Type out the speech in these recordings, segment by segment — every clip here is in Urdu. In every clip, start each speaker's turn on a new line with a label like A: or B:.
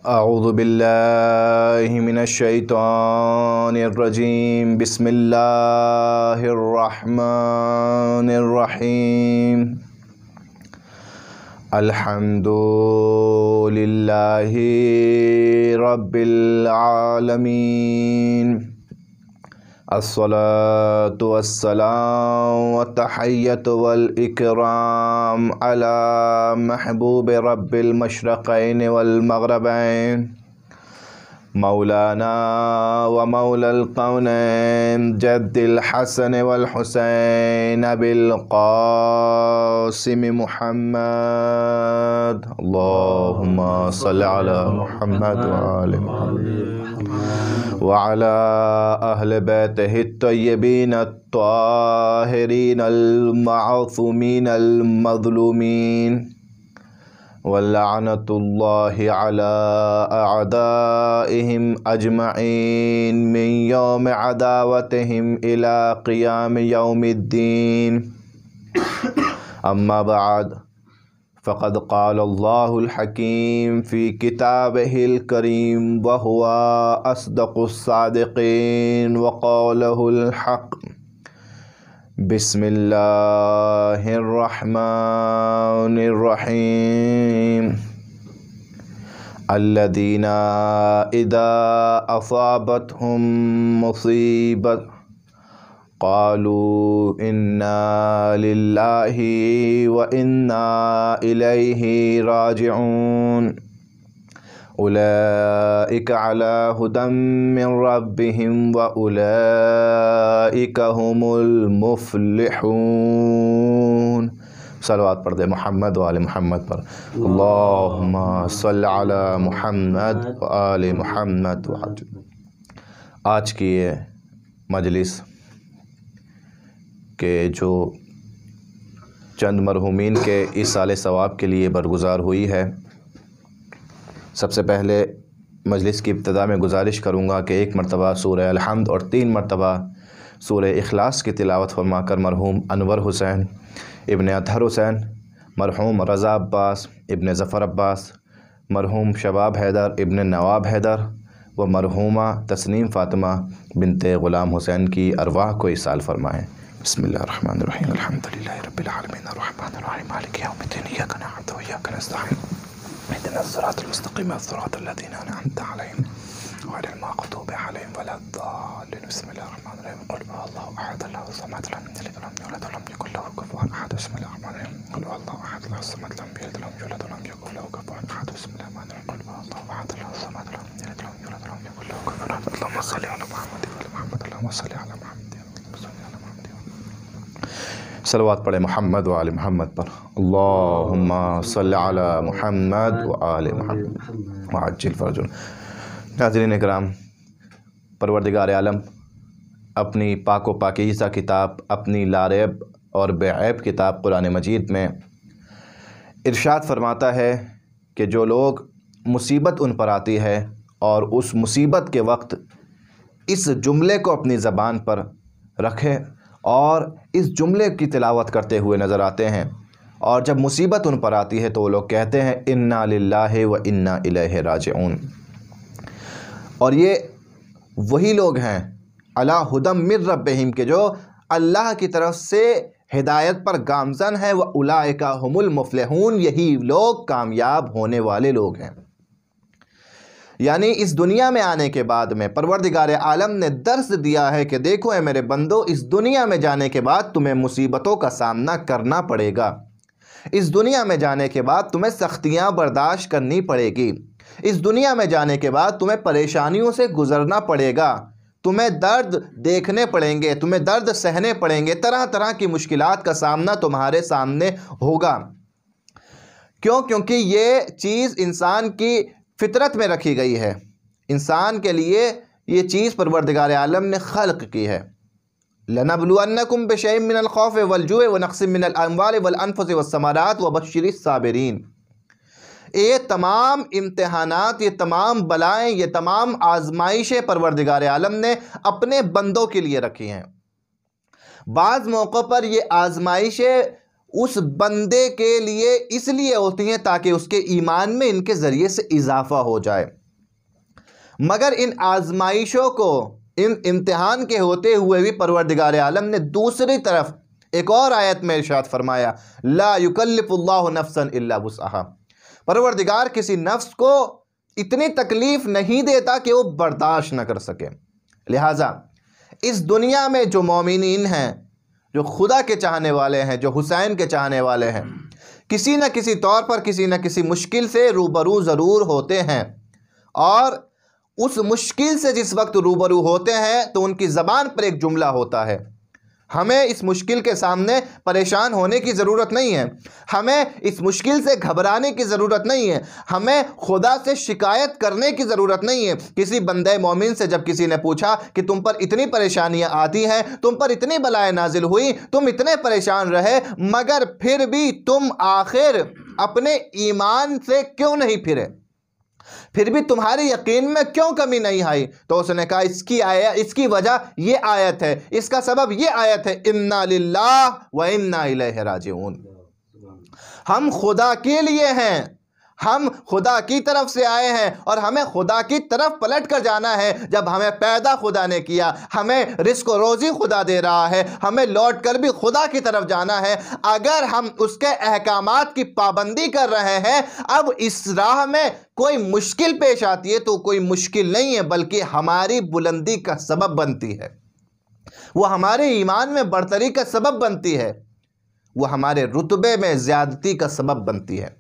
A: اعوذ باللہ من الشیطان الرجیم بسم اللہ الرحمن الرحیم الحمد للہ رب العالمین الصلاة والسلام والتحیۃ والاکرام علی محبوب رب المشرقین والمغربین مولانا و مولا القونین جد الحسن والحسین ابی القاسم محمد اللہم صل علی محمد وآل محمد وعلى أهل بيته الطيبين الطاهرين المعصومين المظلومين ولعنة الله على أعدائهم أجمعين من يوم عداوتهم إلى قيام يوم الدين أما بعد فقد قال الله الحكيم في كتابه الكريم وهو أصدق الصادقين وقوله الحق بسم الله الرحمن الرحيم الذين إذا أصابتهم مصيبة قالوا إنا لله وإنا إليه راجعون أولئك على هدى من ربهم وأولئك هم المفلحون صلوات پڑھ دے محمد و آل محمد پر اللہم صل علی محمد و آل محمد آج کی یہ مجلس کہ جو چند مرحومین کے ایصال ثواب کے لیے برگزار ہوئی ہے، سب سے پہلے مجلس کی ابتدا میں گزارش کروں گا کہ ایک مرتبہ سورہ الحمد اور 3 مرتبہ سورہ اخلاص کی تلاوت فرما کر مرحوم انور حسین ابن اطہر حسین، مرحوم رضا عباس ابن ظفر عباس، مرحوم شباب حیدر ابن نواب حیدر و مرحومہ تسنیم فاطمہ بنت غلام حسین کی ارواح کو ایصال فرمائیں۔ بسم اللہ الرحمن الرحیم الحمد للہ رب العالمین الرحمن الرحیم مالک یوم الدین ایاک نعبد و ایاک نستعین اهدنا الصراط المستقیم صراط الذین انعمت علیہم غیر المغضوب علیہم ولا الضالین بسم اللہ الرحمن الرحیم قل هو اللہ احد اللہ الصمد لم یلد ولم یولد ولم یکن له کفوا احد بسم اللہ الرحمن الرحیم قل هو اللہ احد اللہ الصمد لم یلد ولم یولد ولم یکن له کفوا احد بسم اللہ الرحمن الرحیم قل هو اللہ احد اللہ الصمد لم یلد ولم یولد ولم یکن له کفوا احد اللهم صل علی محمد وعلى محمد اللهم صل علی محمد صلوات پڑھے محمد و آل محمد پر اللہم صل علی محمد و آل محمد وعجل فرجنا۔ ناظرین اکرام، پروردگار عالم اپنی پاک و پاکیزہ کتاب، اپنی لاریب اور بے عیب کتاب قرآن مجید میں ارشاد فرماتا ہے کہ جو لوگ مصیبت ان پر آتی ہے اور اس مصیبت کے وقت اس جملے کو اپنی زبان پر رکھے اور اس جملے کی تلاوت کرتے ہوئے نظر آتے ہیں، اور جب مصیبت ان پر آتی ہے تو وہ لوگ کہتے ہیں انا للہ و انا الیہ راجعون، اور یہ وہی لوگ ہیں علی ہدی من ربہم کہ جو اللہ کی طرف سے ہدایت پر گامزن ہے، وَأُولَئِكَ هُمُ الْمُفْلِحُونَ یہی لوگ کامیاب ہونے والے لوگ ہیں۔ یعنی اس دنیا میں آنے کے بعد میں پروردگار عالم نے درس دیا ہے کہ دیکھو اے میرے بندو، اس دنیا میں جانے کے بعد تمہیں مصیبتوں کا سامنا کرنا پڑے گا، اس دنیا میں جانے کے بعد تمہیں سختیاں برداشت کرنی پڑے گی، اس دنیا میں جانے کے بعد تمہیں پریشانیوں سے گزرنا پڑے گا، تمہیں درد دیکھنے پڑیں گے، تمہیں درد سہنے پڑیں گے، طرح طرح کی مشکلات کا سامنا تمہارے سامنے ہوگا۔ کیونکہ یہ چیز انسان کی فطرت میں رکھی گئی ہے، انسان کے لیے یہ چیز پروردگار عالم نے خلق کی ہے۔ لَنَبْلُوَنَّكُمْ بِشَيْءٍ مِّنَ الْخَوْفِ وَالْجُوعِ وَنَقْصٍ مِّنَ الْأَمْوَالِ وَالْأَنفُسِ وَالثَّمَرَاتِ وَبَشِّرِ الصَّابِرِينَ۔ یہ تمام امتحانات، یہ تمام بلائیں، یہ تمام آزمائشیں پروردگار عالم نے اپنے بندوں کے لیے رکھی ہیں۔ بعض موقع پر یہ آزمائشیں اس بندے کے لیے اس لیے ہوتی ہیں تاکہ اس کے ایمان میں ان کے ذریعے سے اضافہ ہو جائے، مگر ان آزمائشوں کو، ان امتحان کے ہوتے ہوئے بھی پروردگار عالم نے دوسری طرف ایک اور آیت میں ارشاد فرمایا، لا یکلف اللہ نفسا الا وسعها، پروردگار کسی نفس کو اتنی تکلیف نہیں دیتا کہ وہ برداشت نہ کر سکے۔ لہٰذا اس دنیا میں جو مومنین ہیں، جو خدا کے چاہنے والے ہیں، جو حسین کے چاہنے والے ہیں، کسی نہ کسی طور پر کسی نہ کسی مشکل سے روبرو ضرور ہوتے ہیں، اور اس مشکل سے جس وقت روبرو ہوتے ہیں تو ان کی زبان پر ایک جملہ ہوتا ہے، ہمیں اس مشکل کے سامنے پریشان ہونے کی ضرورت نہیں ہے، ہمیں اس مشکل سے گھبرانے کی ضرورت نہیں ہے، ہمیں خدا سے شکایت کرنے کی ضرورت نہیں ہے۔ کسی بندہ مومن سے جب کسی نے پوچھا کہ تم پر اتنی پریشانیاں آتی ہیں، تم پر اتنی بلائیں نازل ہوئی، تم اتنے پریشان رہے، مگر پھر بھی تم آخر اپنے ایمان سے کیوں نہیں پھرے، پھر بھی تمہارے یقین میں کیوں کمی نہیں آئی؟ تو اس نے کہا اس کی وجہ یہ آیت ہے، اس کا سبب یہ آیت ہے، انا للہ و انا الیہ راجعون، ہم خدا کے لیے ہیں، ہم خدا کی طرف سے آئے ہیں، اور ہمیں خدا کی طرف پلٹ کر جانا ہے۔ جب ہمیں پیدا خدا نے کیا، ہمیں رزق و روزی خدا دے رہا ہے، ہمیں لوٹ کر بھی خدا کی طرف جانا ہے۔ اگر ہم اس کے احکامات کی پابندی کر رہے ہیں، اب اس راہ میں کوئی مشکل پیش آتی ہے تو کوئی مشکل نہیں ہے، بلکہ ہماری بلندی کا سبب بنتی ہے، وہ ہمارے ایمان میں برتری کا سبب بنتی ہے، وہ ہمارے رتبے میں زیادتی کا سبب بنتی ہے۔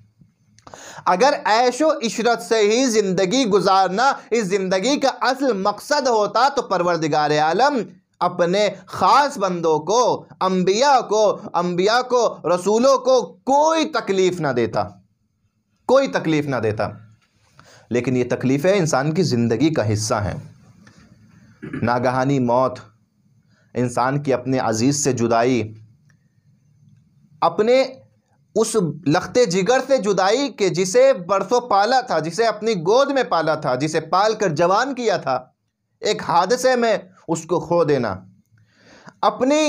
A: اگر عیش و عشرت سے ہی زندگی گزارنا اس زندگی کا اصل مقصد ہوتا تو پروردگار عالم اپنے خاص بندوں کو، انبیاء کو، رسولوں کو کوئی تکلیف نہ دیتا، کوئی تکلیف نہ دیتا۔ لیکن یہ تکلیفیں انسان کی زندگی کا حصہ ہیں۔ ناگہانی موت، انسان کی اپنے عزیز سے جدائی، اپنے اس لختے جگر سے جدائی کہ جسے برسوں پالا تھا، جسے اپنی گود میں پالا تھا، جسے پال کر جوان کیا تھا، ایک حادثے میں اس کو کھو دینا، اپنی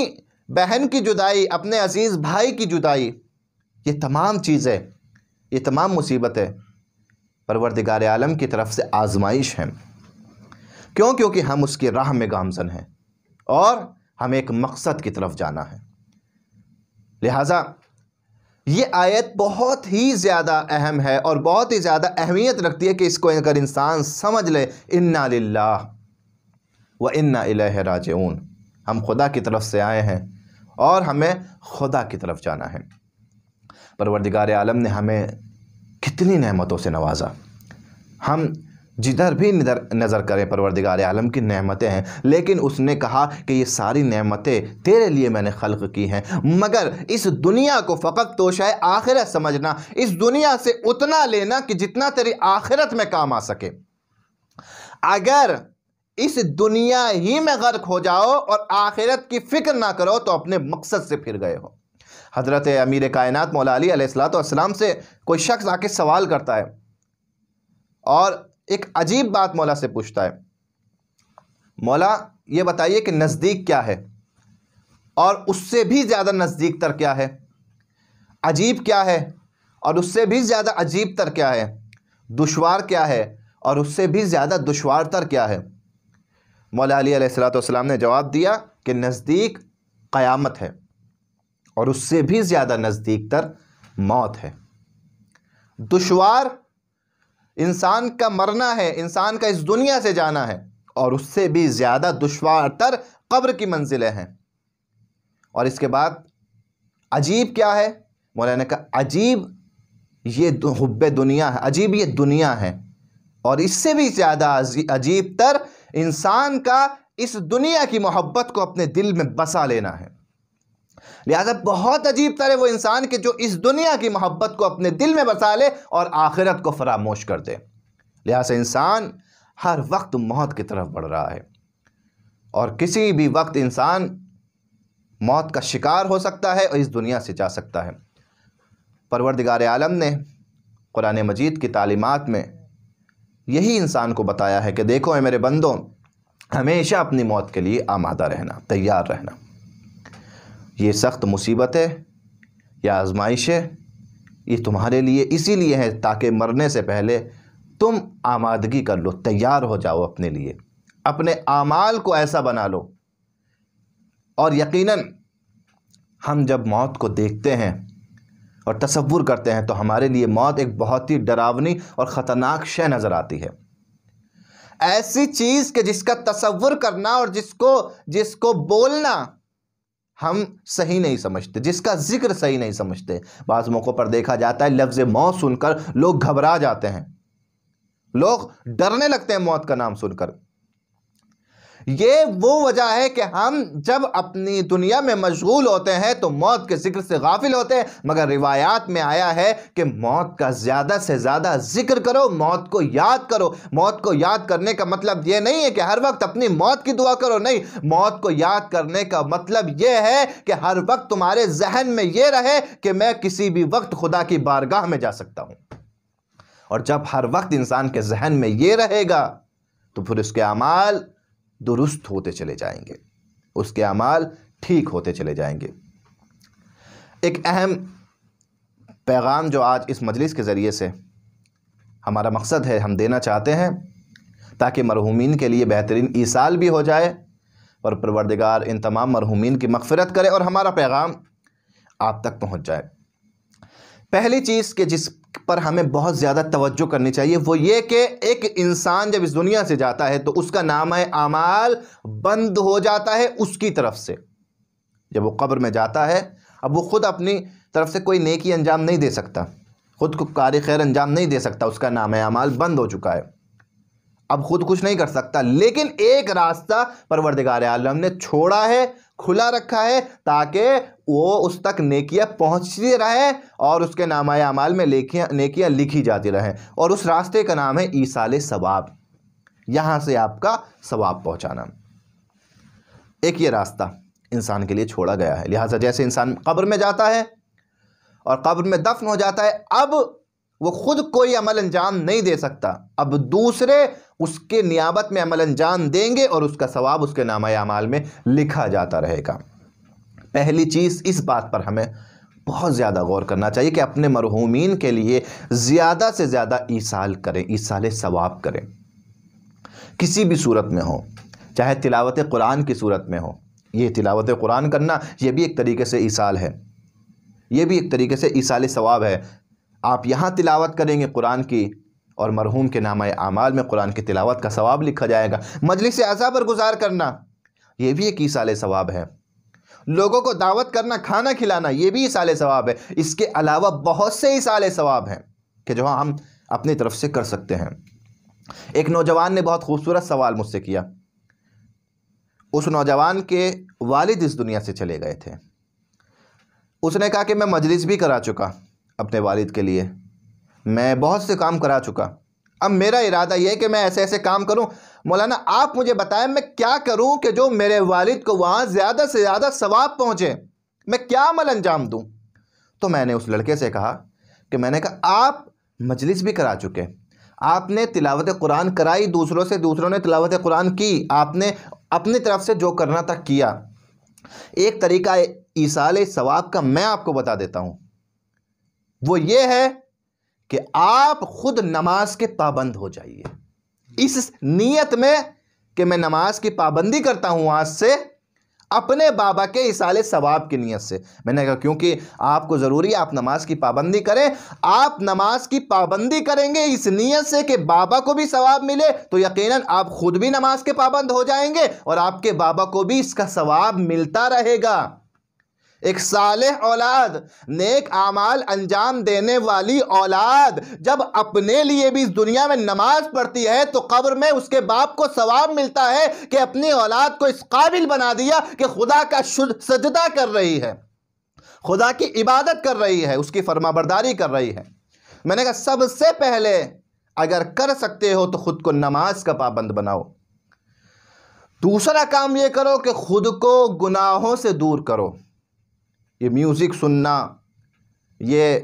A: بہن کی جدائی، اپنے عزیز بھائی کی جدائی، یہ تمام چیزیں، یہ تمام مصیبتیں پروردگار عالم کی طرف سے آزمائش ہیں۔ کیوں؟ کیونکہ ہم اس کی راہ میں گامزن ہیں اور ہمیں ایک مقصد کی طرف جانا ہے۔ لہٰذا یہ آیت بہت ہی زیادہ اہم ہے اور بہت ہی زیادہ اہمیت رکھتی ہے کہ اس کو اگر انسان سمجھ لے، انا للہ و انا الیہ راجعون، ہم خدا کی طرف سے آئے ہیں اور ہمیں خدا کی طرف جانا ہے۔ پروردگار عالم نے ہمیں کتنی نعمتوں سے نوازا، ہم جدھر بھی نظر کریں پروردگار عالم کی نعمتیں ہیں، لیکن اس نے کہا کہ یہ ساری نعمتیں تیرے لیے میں نے خلق کی ہیں، مگر اس دنیا کو فقط توشہ آخرت سمجھنا، اس دنیا سے اتنا لینا کہ جتنا تیری آخرت میں کام آ سکے۔ اگر اس دنیا ہی میں غرق ہو جاؤ اور آخرت کی فکر نہ کرو تو اپنے مقصد سے پھر گئے ہو۔ حضرت امیر کائنات مولا علی علیہ السلام سے کوئی شخص آ کے سوال کرتا ہے اور ایک عجیب بات مولا سے پوچھتا ہے، مولا یہ بتائیے کہ نزدیک کیا ہے اور اس سے بھی زیادہ نزدیک تر کیا ہے، عجیب کیا ہے اور اس سے بھی زیادہ عجیب تر کیا ہے، دشوار کیا ہے اور اس سے بھی زیادہ دشوار تر کیا ہے؟ مولا علی علیہ السلام نے جواب دیا کہ نزدیک قیامت ہے اور اس سے بھی زیادہ نزدیک تر موت ہے۔ دشوار انسان کا مرنا ہے، انسان کا اس دنیا سے جانا ہے، اور اس سے بھی زیادہ دشوار تر قبر کی منزلیں ہیں۔ اور اس کے بعد عجیب کیا ہے؟ مولانا نے کہا عجیب یہ حب دنیا ہے، عجیب یہ دنیا ہے، اور اس سے بھی زیادہ عجیب تر انسان کا اس دنیا کی محبت کو اپنے دل میں بسا لینا ہے۔ لہذا بہت عجیب تر ہے وہ انسان کہ جو اس دنیا کی محبت کو اپنے دل میں بسا لے اور آخرت کو فراموش کر دے۔ لہذا انسان ہر وقت موت کی طرف بڑھ رہا ہے اور کسی بھی وقت انسان موت کا شکار ہو سکتا ہے اور اس دنیا سے جا سکتا ہے۔ پروردگار عالم نے قرآن مجید کی تعلیمات میں یہی انسان کو بتایا ہے کہ دیکھو اے میرے بندوں، ہمیشہ اپنی موت کے لیے آمادہ رہنا، تیار رہنا۔ یہ سخت مصیبتیں، یہ آزمائشیں یہ تمہارے لیے اسی لیے ہے تاکہ مرنے سے پہلے تم آمادگی کر لو، تیار ہو جاؤ اپنے لیے، اپنے اعمال کو ایسا بنا لو۔ اور یقیناً ہم جب موت کو دیکھتے ہیں اور تصور کرتے ہیں تو ہمارے لیے موت ایک بہت ہی ڈراؤنی اور خطرناک شے نظر آتی ہے، ایسی چیز کہ جس کا تصور کرنا اور جس کو بولنا ہم صحیح نہیں سمجھتے، جس کا ذکر صحیح نہیں سمجھتے۔ بعض موقعوں پر دیکھا جاتا ہے لفظ موت سن کر لوگ گھبرا جاتے ہیں، لوگ ڈرنے لگتے ہیں موت کا نام سن کر۔ یہ وہ وجہ ہے کہ ہم جب اپنی دنیا میں مشغول ہوتے ہیں تو موت کے ذکر سے غافل ہوتے ہیں، مگر روایات میں آیا ہے کہ موت کا زیادہ سے زیادہ ذکر کرو، موت کو یاد کرو۔ موت کو یاد کرنے کا مطلب یہ نہیں ہے کہ ہر وقت اپنی موت کی دعا کرو، نہیں، موت کو یاد کرنے کا مطلب یہ ہے کہ ہر وقت تمہارے ذہن میں یہ رہے کہ میں کسی بھی وقت خدا کی بارگاہ میں جا سکتا ہوں۔ اور جب ہر وقت انسان کے ذہن میں یہ رہے گا تو پھر اس کے اعمال درست ہوتے چلے جائیں گے، اس کے اعمال ٹھیک ہوتے چلے جائیں گے۔ ایک اہم پیغام جو آج اس مجلس کے ذریعے سے ہمارا مقصد ہے ہم دینا چاہتے ہیں تاکہ مرحومین کے لیے بہترین ایصال بھی ہو جائے اور پروردگار ان تمام مرحومین کی مغفرت کرے اور ہمارا پیغام آپ تک پہنچ جائے۔ پہلی چیز کہ جس پر ہمیں بہت زیادہ توجہ کرنی چاہیے وہ یہ کہ ایک انسان جب اس دنیا سے جاتا ہے تو اس کا نامہ اعمال بند ہو جاتا ہے اس کی طرف سے۔ جب وہ قبر میں جاتا ہے اب وہ خود اپنی طرف سے کوئی نیکی انجام نہیں دے سکتا، خود کو کار خیر انجام نہیں دے سکتا، اس کا نامہ اعمال بند ہو چکا ہے، اب خود کچھ نہیں کر سکتا۔ لیکن ایک راستہ پروردگار عالم نے چھوڑا ہے، کھلا رکھا ہے تاکہ وہ اس تک نیکیاں پہنچتی رہیں اور اس کے نامہ اعمال میں نیکیاں لکھی جاتی رہیں، اور اس راستے کا نام ہے ایصال ثواب، یہاں سے آپ کا ثواب پہنچانا۔ ایک یہ راستہ انسان کے لیے چھوڑا گیا ہے، لہٰذا جیسے انسان قبر میں جاتا ہے اور قبر میں دفن ہو جاتا ہے اب وہ خود کوئی عمل انجام نہیں دے سکتا، اب دوسرے اس کے نیابت میں عمل انجام دیں گے اور اس کا ثواب اس کے نامہ اعمال میں لکھا جاتا رہے گا۔ پہلی چیز اس بات پر ہمیں بہت زیادہ غور کرنا چاہیے کہ اپنے مرحومین کے لیے زیادہ سے زیادہ ایصال کریں، ایصال ثواب کریں، کسی بھی صورت میں ہو، چاہے تلاوت قرآن کی صورت میں ہو۔ یہ تلاوت قرآن کرنا یہ بھی ایک طریقے سے ایصال ہے، یہ بھی ایک طریقے سے ایصال ثواب ہے۔ آپ یہاں تلاوت کریں گے قرآن کی اور مرحوم کے نامہ اعمال میں قرآن کی تلاوت کا ثواب لکھا جائے گا۔ مجلس اعزا پر گزار کرنا یہ بھی ایک ایصال ثواب ہے، لوگوں کو دعوت کرنا، کھانا کھلانا یہ بھی ایصال ثواب ہے۔ اس کے علاوہ بہت سے ایصال ثواب ہیں کہ جو ہم اپنی طرف سے کر سکتے ہیں۔ ایک نوجوان نے بہت خوبصورت سوال مجھ سے کیا۔ اس نوجوان کے والد اس دنیا سے چلے گئے تھے، اس نے کہا کہ میں مجلس بھی کرا چکا اپنے والد کے لیے، میں بہت سے کام کرا چکا، اب میرا ارادہ یہ ہے کہ میں ایسے ایسے کام کروں، مولانا آپ مجھے بتائیں میں کیا کروں کہ جو میرے والد کو وہاں زیادہ سے زیادہ ثواب پہنچے، میں کیا عمل انجام دوں؟ تو میں نے اس لڑکے سے کہا آپ مجلس بھی کرا چکے، آپ نے تلاوت قرآن کرائی دوسروں سے، دوسروں نے تلاوت قرآن کی، آپ نے اپنی طرف سے جو کرنا تھا کیا۔ ایک طریقہ ایصال ثواب کا میں آپ کو بتا دیتا ہوں، وہ یہ ہے کہ آپ خود نماز کے پابند ہو جائیے، اس نیت میں کہ میں نماز کی پابندی کرتا ہوں آج سے، اپنے بابا کے ایصال ثواب کی نیت سے۔ میں نے کہا کیونکہ آپ کو ضروری ہے آپ نماز کی پابندی کریں، آپ نماز کی پابندی کریں گے اس نیت سے کہ بابا کو بھی ثواب ملے تو یقیناً آپ خود بھی نماز کے پابند ہو جائیں گے اور آپ کے بابا کو بھی اس کا ثواب ملتا رہے گا۔ ایک صالح اولاد، نیک اعمال انجام دینے والی اولاد جب اپنے لیے بھی اس دنیا میں نماز پڑھتی ہے تو قبر میں اس کے باپ کو ثواب ملتا ہے کہ اپنی اولاد کو اس قابل بنا دیا کہ خدا کا سجدہ کر رہی ہے، خدا کی عبادت کر رہی ہے، اس کی فرما برداری کر رہی ہے۔ میں نے کہا سب سے پہلے اگر کر سکتے ہو تو خود کو نماز کا پابند بناؤ۔ دوسرا کام یہ کرو کہ خود کو گناہوں سے دور کرو، یہ میوزک سننا، یہ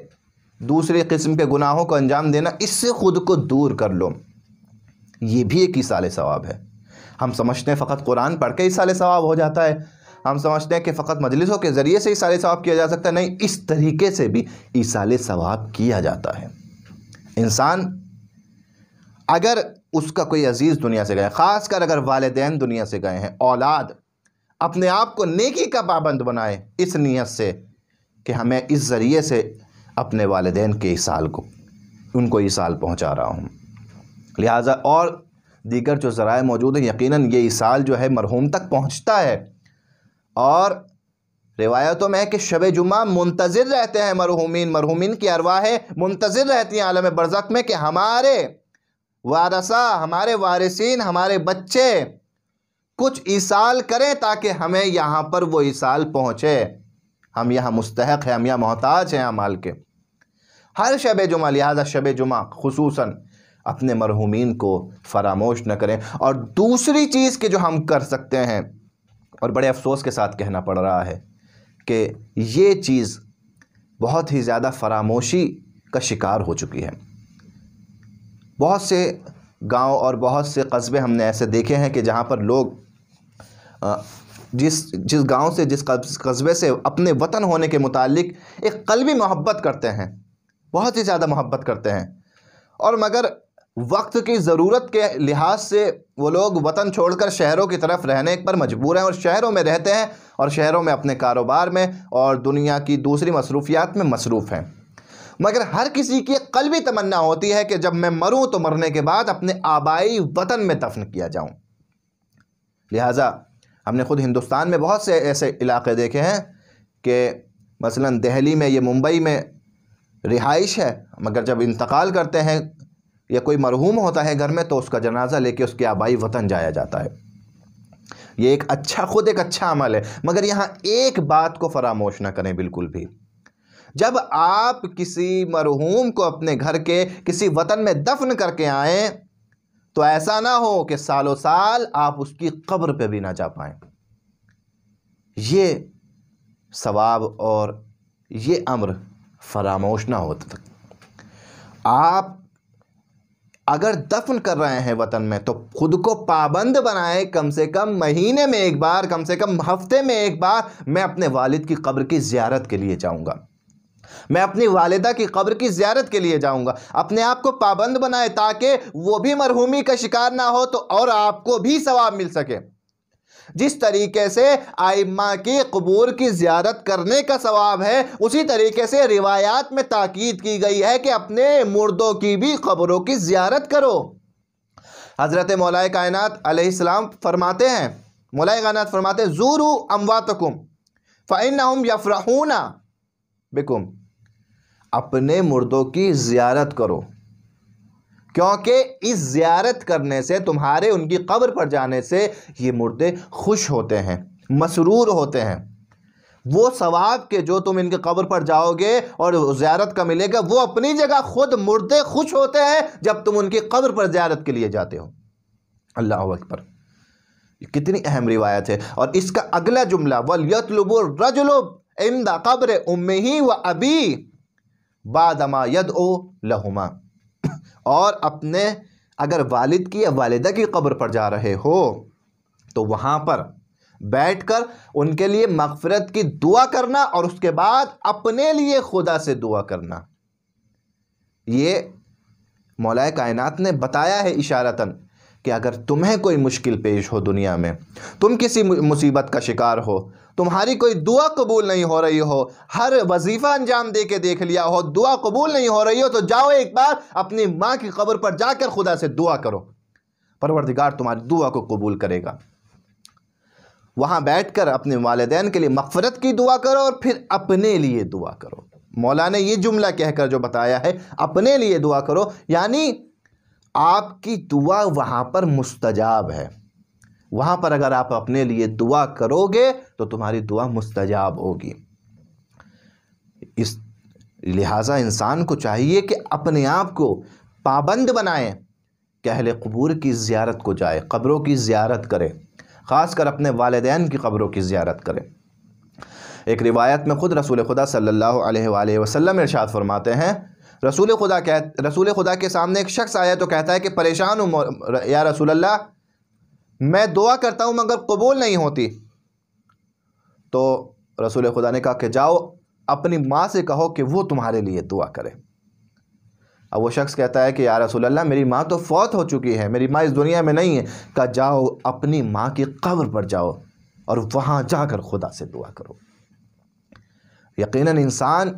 A: دوسرے قسم کے گناہوں کو انجام دینا، اس سے خود کو دور کر لو، یہ بھی ایک ایصال ثواب ہے۔ ہم سمجھتے ہیں فقط قرآن پڑھ کے ایصال ثواب ہو جاتا ہے، ہم سمجھتے ہیں کہ فقط مجلسوں کے ذریعے سے ایصال ثواب کیا جا سکتا ہے، نہیں، اس طریقے سے بھی ایصال ثواب کیا جاتا ہے۔ انسان اگر اس کا کوئی عزیز دنیا سے گئے، خاص کر اگر والدین دنیا سے گئے ہیں، اولاد اپنے آپ کو نیکی کا پابند بنائے اس نیت سے کہ ہمیں اس ذریعے سے اپنے والدین کے ایصال کو، ان کو ایصال پہنچا رہا ہوں، لہٰذا اور دیگر جو ذرائع موجود ہیں، یقیناً یہ ایصال جو ہے مرحوم تک پہنچتا ہے۔ اور روایتوں میں ہے کہ شب جمعہ منتظر رہتے ہیں مرحومین کی ارواحیں منتظر رہتی ہیں عالم برزخ میں کہ ہمارے وارثہ، ہمارے وارثین، ہمارے بچے کچھ ایصال کریں تاکہ ہمیں یہاں پر وہ ایصال پہنچے، ہم یہاں مستحق ہیں، ہم یہاں محتاج ہیں اعمال کے۔ ہر شب جمعہ، لہذا شب جمعہ خصوصاً اپنے مرحومین کو فراموش نہ کریں۔ اور دوسری چیز کہ جو ہم کر سکتے ہیں، اور بڑے افسوس کے ساتھ کہنا پڑ رہا ہے کہ یہ چیز بہت ہی زیادہ فراموشی کا شکار ہو چکی ہے۔ بہت سے گاؤں اور بہت سے قصبے ہم نے ایسے دیکھے ہیں کہ جہاں پر لوگ جس گاؤں سے، جس قصبے سے اپنے وطن ہونے کے متعلق ایک قلبی محبت کرتے ہیں، بہت ہی زیادہ محبت کرتے ہیں، اور مگر وقت کی ضرورت کے لحاظ سے وہ لوگ وطن چھوڑ کر شہروں کی طرف رہنے پر مجبور ہیں، اور شہروں میں رہتے ہیں، اور شہروں میں اپنے کاروبار میں اور دنیا کی دوسری مصروفیات میں مصروف ہیں۔ مگر ہر کسی کی ایک قلبی تمنا ہوتی ہے کہ جب میں مروں تو مرنے کے بعد اپنے آبائی وطن میں دفن کیا جاؤں۔ لہٰذا ہم نے خود ہندوستان میں بہت سے ایسے علاقے دیکھے ہیں کہ مثلاً دہلی میں، یہ ممبئی میں رہائش ہے، مگر جب انتقال کرتے ہیں یا کوئی مرحوم ہوتا ہے گھر میں تو اس کا جنازہ لے کے اس کے آبائی وطن جایا جاتا ہے۔ یہ خود ایک اچھا عمل ہے، مگر یہاں ایک بات کو فراموش نہ کریں بالکل بھی۔ جب آپ کسی مرحوم کو اپنے گھر کے کسی وطن میں دفن کر کے آئیں تو ایسا نہ ہو کہ سالوں سال آپ اس کی قبر پہ بھی نہ جا پائیں۔ یہ ثواب اور یہ امر فراموش نہ ہوتا تک۔ آپ اگر دفن کر رہے ہیں وطن میں تو خود کو پابند بنائیں، کم سے کم مہینے میں ایک بار، کم سے کم ہفتے میں ایک بار میں اپنے والد کی قبر کی زیارت کے لیے جاؤں گا، میں اپنی والدہ کی قبر کی زیارت کے لیے جاؤں گا۔ اپنے آپ کو پابند بنائے تاکہ وہ بھی مرحومی کا شکار نہ ہو تو اور آپ کو بھی ثواب مل سکے۔ جس طریقے سے ائمہ کی قبور کی زیارت کرنے کا ثواب ہے، اسی طریقے سے روایات میں تاکید کی گئی ہے کہ اپنے مردوں کی بھی قبروں کی زیارت کرو۔ حضرت مولا کائنات علیہ السلام فرماتے ہیں، مولا کائنات فرماتے ہیں زوروا امواتکم فإنہم یفرحون بکم، اپنے مردوں کی زیارت کرو کیونکہ اس زیارت کرنے سے، تمہارے ان کی قبر پر جانے سے یہ مردے خوش ہوتے ہیں، مسرور ہوتے ہیں۔ وہ ثواب کے جو تم ان کی قبر پر جاؤ گے اور زیارت کا ملے گا، وہ اپنی جگہ خود مردے خوش ہوتے ہیں جب تم ان کی قبر پر زیارت کے لیے جاتے ہو۔ اللہ اکبر، یہ کتنی اہم روایت ہے۔ اور اس کا اگلا جملہ وَلْيَطْلُبُ الرَّجُلُ عِنْدَ قَبْرِ أُمِّهِ وَأَبِيهِ بَعْدَ مَا يَدْعُو لَهُمَا، اور اپنے اگر والد کی یا والدہ کی قبر پر جا رہے ہو تو وہاں پر بیٹھ کر ان کے لیے مغفرت کی دعا کرنا، اور اس کے بعد اپنے لیے خدا سے دعا کرنا۔ یہ مولا کائنات نے بتایا ہے اشارتاً کہ اگر تمہیں کوئی مشکل پیش ہو دنیا میں، تم کسی مصیبت کا شکار ہو، تمہاری کوئی دعا قبول نہیں ہو رہی ہو، ہر وظیفہ انجام دے کے دیکھ لیا ہو، دعا قبول نہیں ہو رہی ہو، تو جاؤ ایک بار اپنی ماں کی قبر پر جا کر خدا سے دعا کرو، پروردگار تمہاری دعا کو قبول کرے گا۔ وہاں بیٹھ کر اپنے والدین کے لیے مغفرت کی دعا کرو اور پھر اپنے لیے دعا کرو۔ مولا نے یہ جملہ کہہ کر جو بتایا ہے، اپنے لیے دعا کرو، یعنی آپ کی دعا وہاں پر مستجاب ہے۔ وہاں پر اگر آپ اپنے لیے دعا کرو گے تو تمہاری دعا مستجاب ہوگی۔ اس لہٰذا انسان کو چاہیے کہ اپنے آپ کو پابند بنائیں کہ اہل قبور کی زیارت کو جائے، قبروں کی زیارت کرے، خاص کر اپنے والدین کی قبروں کی زیارت کرے۔ ایک روایت میں خود رسول خدا صلی اللہ علیہ وآلہ وسلم ارشاد فرماتے ہیں، رسول خدا کے سامنے ایک شخص آیا تو کہتا ہے کہ پریشان ہوں یا رسول اللہ، میں دعا کرتا ہوں مگر قبول نہیں ہوتی۔ تو رسول خدا نے کہا کہ جاؤ اپنی ماں سے کہو کہ وہ تمہارے لیے دعا کرے۔ اب وہ شخص کہتا ہے کہ یا رسول اللہ میری ماں تو فوت ہو چکی ہے، میری ماں اس دنیا میں نہیں ہے۔ کہا جاؤ اپنی ماں کی قبر پر جاؤ اور وہاں جا کر خدا سے دعا کرو۔ یقیناً انسان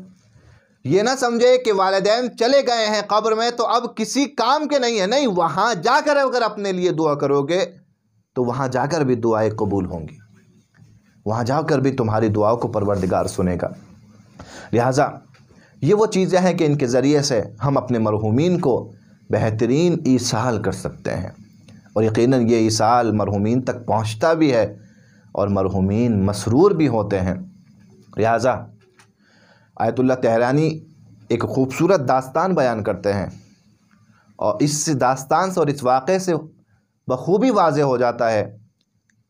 A: یہ نہ سمجھے کہ والدین چلے گئے ہیں قبر میں تو اب کسی کام کے نہیں ہیں، نہیں، وہاں جا کر اگر اپنے لیے دعا کرو گے تو وہاں جا کر بھی دعائیں قبول ہوں گی، وہاں جا کر بھی تمہاری دعاؤں کو پروردگار سنے گا۔ لہٰذا یہ وہ چیزیں ہیں کہ ان کے ذریعے سے ہم اپنے مرحومین کو بہترین ایصال کر سکتے ہیں، اور یقیناً یہ ایصال مرحومین تک پہنچتا بھی ہے اور مرحومین مسرور بھی ہوتے ہیں۔ لہٰذا آیت اللہ طحرانی ایک خوبصورت داستان بیان کرتے ہیں، اور اس داستان سے اور اس واقعے سے بخوبی واضح ہو جاتا ہے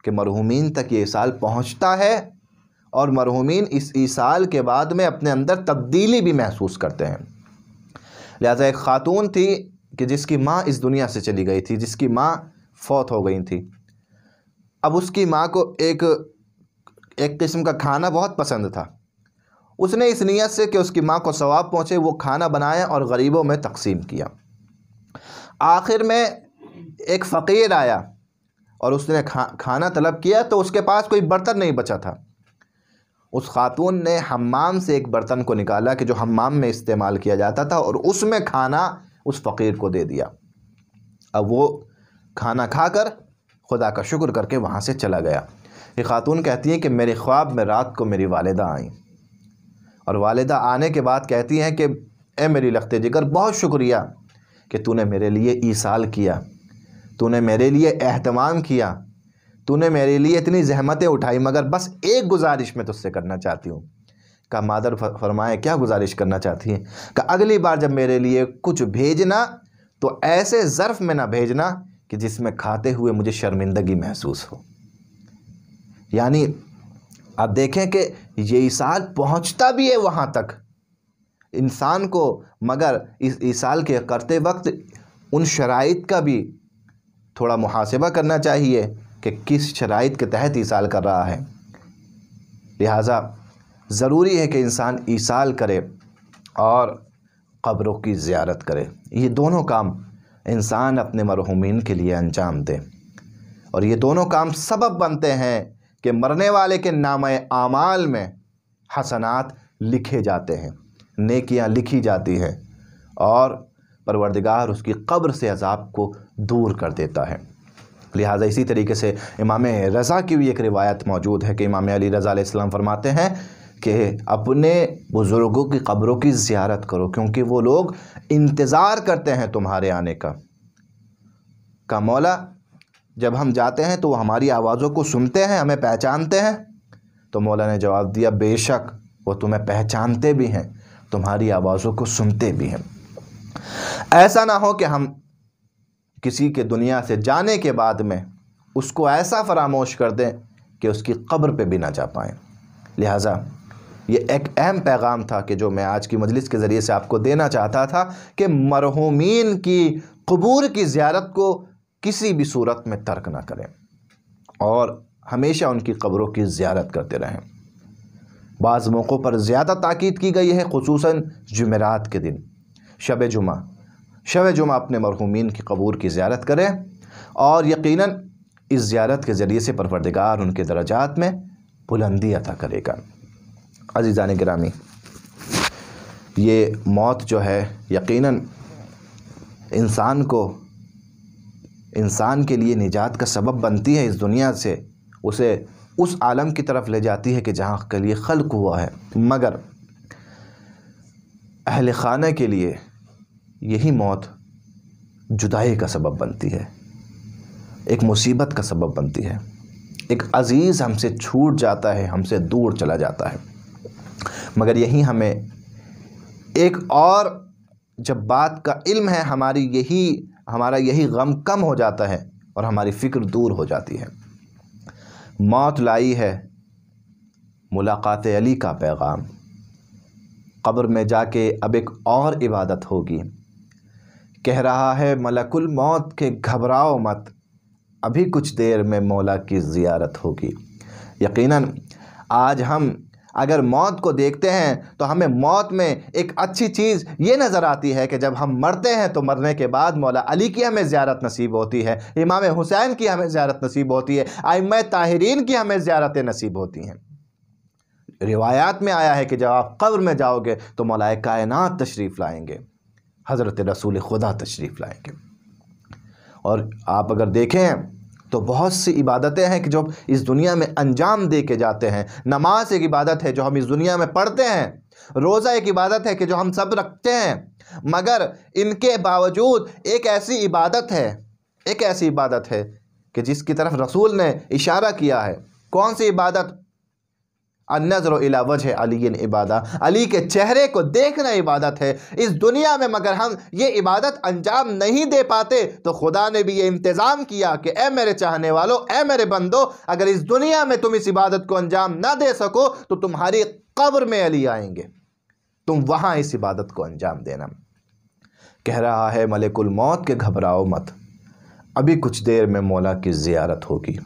A: کہ مرحومین تک یہ ایصال پہنچتا ہے، اور مرحومین اس ایصال کے بعد میں اپنے اندر تبدیلی بھی محسوس کرتے ہیں۔ لہٰذا ایک خاتون تھی کہ جس کی ماں اس دنیا سے چلی گئی تھی، جس کی ماں فوت ہو گئی تھی۔ اب اس کی ماں کو ایک قسم کا کھانا بہت پسند تھا۔ اس نے اس نیت سے کہ اس کی ماں کو ثواب پہنچے وہ کھانا بنایا اور غریبوں میں تقسیم کیا۔ آخر میں ایک فقیر آیا اور اس نے کھانا طلب کیا تو اس کے پاس کوئی برتن نہیں بچا تھا۔ اس خاتون نے حمام سے ایک برتن کو نکالا کہ جو حمام میں استعمال کیا جاتا تھا، اور اس میں کھانا اس فقیر کو دے دیا۔ اب وہ کھانا کھا کر خدا کا شکر کر کے وہاں سے چلا گیا۔ یہ خاتون کہتی ہے کہ میرے خواب میں رات کو میری والدہ آئیں، اور والدہ آنے کے بعد کہتی ہیں کہ اے میری لخت جگر، بہت شکریہ کہ تو نے میرے لیے ایصال کیا، تو نے میرے لیے اہتمام کیا، تو نے میرے لیے اتنی زحمتیں اٹھائی، مگر بس ایک گزارش میں تجھ سے کرنا چاہتی ہوں۔ کہا مادر فرمائے کیا گزارش کرنا چاہتی ہیں؟ کہ اگلی بار جب میرے لیے کچھ بھیجنا تو ایسے ظرف میں نہ بھیجنا کہ جس میں کھاتے ہوئے مجھے شرمندگی محسوس ہو۔ یعنی آپ دیکھیں کہ یہ ایصال پہنچتا بھی ہے وہاں تک انسان کو، مگر اس ایصال کے کرتے وقت ان شرائط کا بھی تھوڑا محاسبہ کرنا چاہیے کہ کس شرائط کے تحت ایصال کر رہا ہے۔ لہٰذا ضروری ہے کہ انسان ایصال کرے اور قبروں کی زیارت کرے۔ یہ دونوں کام انسان اپنے مرحومین کے لیے انجام دے، اور یہ دونوں کام سبب بنتے ہیں کہ مرنے والے کے نامہ اعمال میں حسنات لکھے جاتے ہیں، نیکیاں لکھی جاتی ہیں، اور پروردگار اس کی قبر سے عذاب کو دور کر دیتا ہے۔ لہٰذا اسی طریقے سے امام رضا کی بھی ایک روایت موجود ہے کہ امام علی رضا علیہ السلام فرماتے ہیں کہ اپنے بزرگوں کی قبروں کی زیارت کرو، کیونکہ وہ لوگ انتظار کرتے ہیں تمہارے آنے کا۔ کہ مولا جب ہم جاتے ہیں تو وہ ہماری آوازوں کو سنتے ہیں، ہمیں پہچانتے ہیں؟ تو مولا نے جواب دیا بے شک وہ تمہیں پہچانتے بھی ہیں، تمہاری آوازوں کو سنتے بھی ہیں۔ ایسا نہ ہو کہ ہم کسی کے دنیا سے جانے کے بعد میں اس کو ایسا فراموش کر دیں کہ اس کی قبر پہ بھی نہ جا پائیں۔ لہٰذا یہ ایک اہم پیغام تھا کہ جو میں آج کی مجلس کے ذریعے سے آپ کو دینا چاہتا تھا کہ مرحومین کی قبور کی زیارت کو کسی بھی صورت میں ترک نہ کریں، اور ہمیشہ ان کی قبروں کی زیارت کرتے رہیں۔ بعض موقعوں پر زیادہ تاکید کی گئی ہے، خصوصاً جمعرات کے دن، شب جمعہ اپنے مرحومین کی قبور کی زیارت کریں، اور یقیناً اس زیارت کے ذریعے سے پروردگار ان کے درجات میں بلندی عطا کرے گا۔ عزیزان گرامی، یہ موت جو ہے یقیناً انسان کے لیے نجات کا سبب بنتی ہے، اس دنیا سے اسے اس عالم کی طرف لے جاتی ہے کہ جہاں کے لیے خلق ہوا ہے، مگر اہل خانہ کے لیے یہی موت جدائی کا سبب بنتی ہے، ایک مصیبت کا سبب بنتی ہے، ایک عزیز ہم سے چھوٹ جاتا ہے، ہم سے دور چلا جاتا ہے۔ مگر یہی ہمیں ایک اور جب بات کا علم ہے ہمارا یہی غم کم ہو جاتا ہے اور ہماری فکر دور ہو جاتی ہے۔ موت لائی ہے ملاقات علی کا پیغام، قبر میں جا کے اب ایک اور عبادت ہوگی۔ کہہ رہا ہے ملک الموت کے گھبراؤ مت، ابھی کچھ دیر میں مولا کی زیارت ہوگی۔ یقیناً آج ہم اگر موت کو دیکھتے ہیں تو ہمیں موت میں ایک اچھی چیز یہ نظر آتی ہے کہ جب ہم مرتے ہیں تو مرنے کے بعد مولا علی کی ہمیں زیارت نصیب ہوتی ہے، امام حسین کی ہمیں زیارت نصیب ہوتی ہے، ائمہ طاہرین کی ہمیں زیارتیں نصیب ہوتی ہیں۔ روایات میں آیا ہے کہ جب آپ قبر میں جاؤ گے تو مولا کائنات تشریف لائیں گے، حضرت رسول خدا تشریف لائیں گے۔ اور آپ اگر دیکھیں تو بہت سی عبادتیں ہیں کہ جو اس دنیا میں انجام دے کے جاتے ہیں۔ نماز ایک عبادت ہے جو ہم اس دنیا میں پڑھتے ہیں، روزہ ایک عبادت ہے کہ جو ہم سب رکھتے ہیں، مگر ان کے باوجود ایک ایسی عبادت ہے کہ جس کی طرف رسول نے اشارہ کیا ہے۔ کون سی عبادت؟ النظر الی وجہ علی عبادہ، علی کے چہرے کو دیکھنا عبادت ہے اس دنیا میں۔ مگر ہم یہ عبادت انجام نہیں دے پاتے تو خدا نے بھی یہ انتظام کیا کہ اے میرے چاہنے والو، اے میرے بندو، اگر اس دنیا میں تم اس عبادت کو انجام نہ دے سکو تو تمہاری قبر میں علی آئیں گے، تم وہاں اس عبادت کو انجام دینا۔ کہہ رہا ہے ملک الموت کہ گھبراؤ مت، ابھی کچھ دیر میں مولا کی زیارت ہوگی۔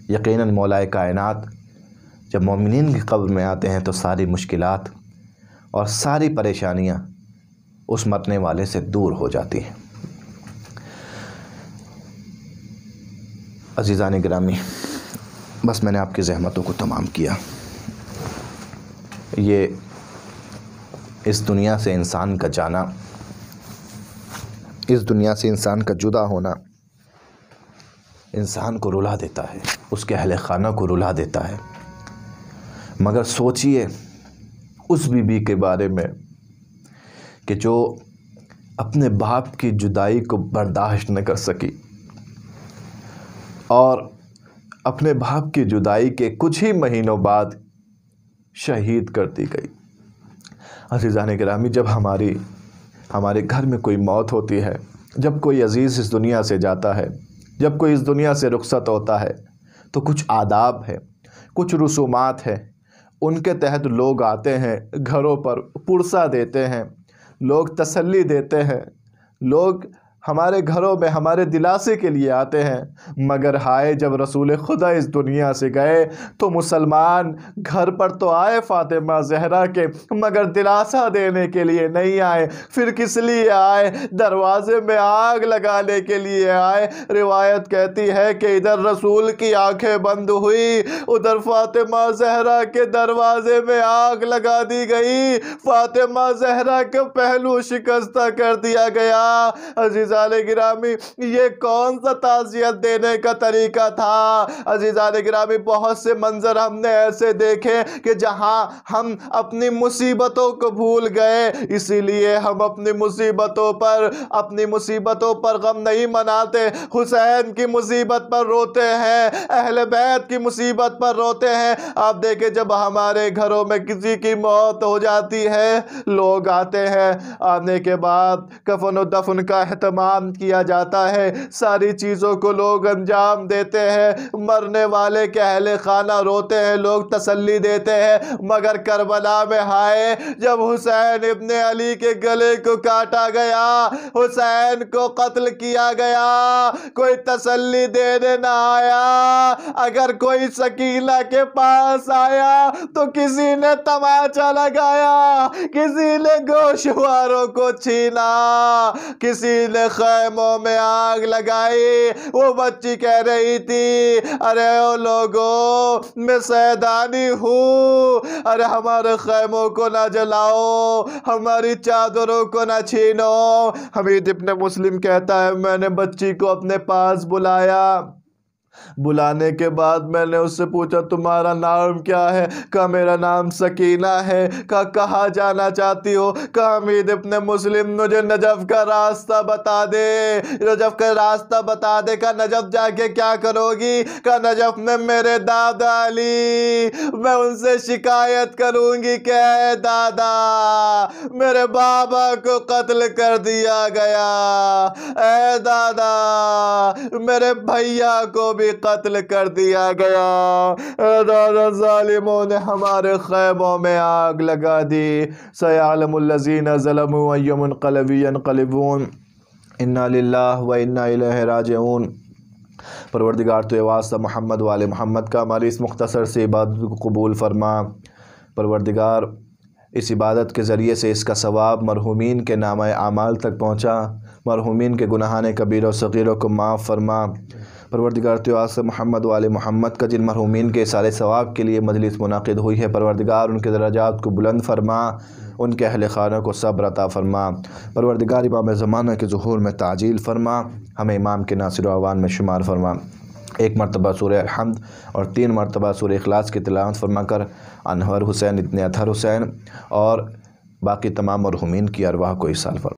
A: یقیناً مولا کائنات جب مومنین کی قبر میں آتے ہیں تو ساری مشکلات اور ساری پریشانیاں اس مرنے والے سے دور ہو جاتی ہیں۔ عزیزان گرامی، بس میں نے آپ کی زحمتوں کو تمام کیا۔ یہ اس دنیا سے انسان کا جانا، اس دنیا سے انسان کا جدا ہونا انسان کو رلا دیتا ہے، اس کے اہل خانہ کو رلا دیتا ہے۔ مگر سوچئے اس بی بی کے بارے میں کہ جو اپنے باپ کی جدائی کو برداشت نہ کر سکی اور اپنے باپ کی جدائی کے کچھ ہی مہینوں بعد شہید کر دی گئی۔ عزیزان گرامی، جب ہمارے گھر میں کوئی موت ہوتی ہے، جب کوئی عزیز اس دنیا سے جاتا ہے، جب کوئی اس دنیا سے رخصت ہوتا ہے تو کچھ آداب ہے، کچھ رسومات ہیں، ان کے تحت لوگ آتے ہیں، گھروں پر پرسہ دیتے ہیں، لوگ تسلی دیتے ہیں، لوگ ہمارے گھروں میں ہمارے دلاسے کے لیے آتے ہیں۔ مگر ہائے، جب رسول خدا اس دنیا سے گئے تو مسلمان گھر پر تو آئے فاطمہ زہرا کے، مگر دلاسا دینے کے لیے نہیں آئے۔ پھر کس لیے آئے؟ دروازے میں آگ لگانے کے لیے آئے۔ روایت کہتی ہے کہ ادھر رسول کی آنکھیں بند ہوئی، ادھر فاطمہ زہرا کے دروازے میں آگ لگا دی گئی، فاطمہ زہرا کے پہلو شکستہ کر دیا گیا۔ عزیزان گرامی، یہ کون سا تعزیت دینے کا طریقہ تھا؟ عزیزان گرامی، بہت سے منظر ہم نے ایسے دیکھے کہ جہاں ہم اپنی مصیبتوں کو بھول گئے، اسی لیے ہم اپنی مصیبتوں پر غم نہیں مناتے، حسین کی مصیبت پر روتے ہیں، اہل بیت کی مصیبت پر روتے ہیں۔ آپ دیکھیں جب ہمارے گھروں میں کسی کی موت ہو جاتی ہے، لوگ آتے ہیں، آنے کے بعد کفن و دفن کا اہتمام کیا جاتا ہے، ساری چیزوں کو لوگ انجام دیتے ہیں، مرنے والے کے اہل خانہ روتے ہیں، لوگ تسلی دیتے ہیں۔ مگر کربلا میں ہائے، جب حسین ابن علی کے گلے کو کاٹا گیا، حسین کو قتل کیا گیا، کوئی تسلی دینے نہ آیا۔ اگر کوئی سکینہ کے پاس آیا تو کسی نے تماچا لگایا، کسی نے گوشواروں کو چھینا، کسی نے خیموں میں آگ لگائی۔ وہ بچی کہہ رہی تھی، ارے او لوگوں، میں سیدانی ہوں، ارے ہمارے خیموں کو نہ جلاؤ، ہماری چادروں کو نہ چھینو۔ حمید ابن مسلم کہتا ہے، میں نے بچی کو اپنے پاس بلایا، بلانے کے بعد میں نے اس سے پوچھا تمہارا نام کیا ہے؟ کہا میرا نام سکینہ ہے۔ کہا کہاں جانا چاہتی ہو؟ کہا حمید ابن مسلم مجھے نجف کا راستہ بتا دے، نجف کا راستہ بتا دے۔ کہا نجف جا کے کیا کرو گی؟ کہا نجف میں میرے دادا علی، میں ان سے شکایت کروں گی کہ اے دادا، میرے بابا کو قتل کر دیا گیا، اے دادا، میرے بھیا کو بھی قتل کر دیا گیا، اے دادا ظالموں نے ہمارے خیموں میں آگ لگا دی۔ سیعلم الذین ظلموا ای منقلب ینقلبون، انا للہ و انا الیہ راجعون۔ پروردگار تو واسطہ محمد و آل محمد کا ہماری اس مختصر سی عبادت کو قبول فرما۔ پروردگار اس عبادت کے ذریعے سے اس کا ثواب مرحومین کے نامہ اعمال تک پہنچا، مرحومین کے گناہان کبیرہ و صغیرہ کو معاف فرما۔ پروردگار تو واسطہ محمد و آل محمد کا جن مرحومین کے سارے ثواب کے لیے مجلس منعقد ہوئی ہے، پروردگار ان کے درجات کو بلند فرما، ان کے اہل خانہ کو صبر عطا فرما۔ پروردگار امام زمانہ کے ظہور میں تعجیل فرما، ہمیں امام کے ناصر و اعوان میں شمار فرما۔ 1 مرتبہ سورہ الحمد اور 3 مرتبہ سورہ اخلاص کی تلاوت فرما کر انور حسین ابن اطہر حسین اور باقی تمام مرحومین کی ارواح کو ایصال فرما۔